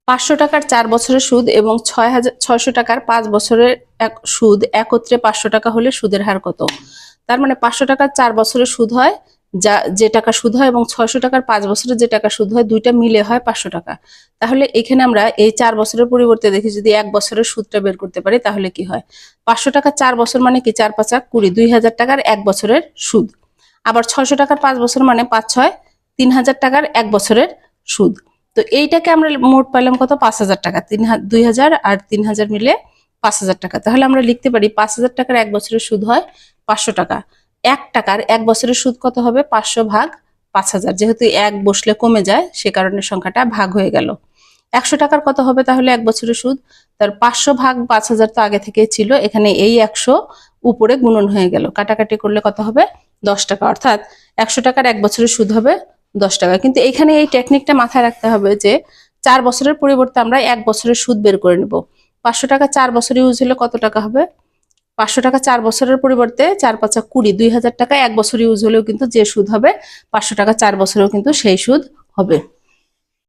500 টাকার 4 বছরের সুদ এবং 6,600 টাকার 5 বছরের সুদ একত্রে 500 টাকা হলে সুদের হার কত? তার মানে 500 টাকার 4 বছরের সুদ হয়, যে টাকা সুদ হয়, এবং 600 টাকার 5 বছরের যে টাকা সুদ হয়, দুইটা মিলে হয় 500 টাকা। তাহলে এখানে আমরা এই 4 বছরের পরিবর্তে দেখি যদি 1 বছরের সুদটা বের করতে পারি তাহলে কি হয়? 500 টাকা 4 বছর মানে কি 4 5 20, 2000 টাকার 1 বছরের সুদ। আবার 600 টাকার 5 বছর মানে 5 6 3000 টাকার 1 বছরের সুদ। তো এইটাকে আমরা মোট পাইলাম কত? 5000 টাকা। 2000 আর 3000 মিলে 5000 টাকা। তাহলে আমরা লিখতে পারি 5000 টাকার 1 বছরের সুদ হয় 500 টাকা। 1 টাকার 1 বছরের সুদ কত হবে? 500 ভাগ 5000। যেহেতু 1 বসলে কমে যায় সে কারণে সংখ্যাটা ভাগ হয়ে গেল। 100 টাকার কত হবে তাহলে 1 বছরের সুদ? তার 500 ভাগ 5000 তো আগে থেকেই ছিল, এখানে এই 100 উপরে গুণন হয়ে গেল, কাটাকাটি করলে কত হবে? 10 টাকা। অর্থাৎ 100 টাকার 1 বছরের সুদ হবে 10 টাকা। কিন্তু এখানে এই টেকনিকটা মাথায় রাখতে হবে যে 4 বছরের পরিবর্তে আমরা 1 বছরের সুদ বের করে নেব। 500 টাকা 4 বছর ইউজ হলে কত টাকা হবে? 500 টাকা 4 বছরের পরিবর্তে 4 5 20, 2000 টাকা 1 বছর ইউজ হলেও কিন্তু যে সুদ হবে 500 টাকা 4 বছরেও কিন্তু সেই সুদ হবে।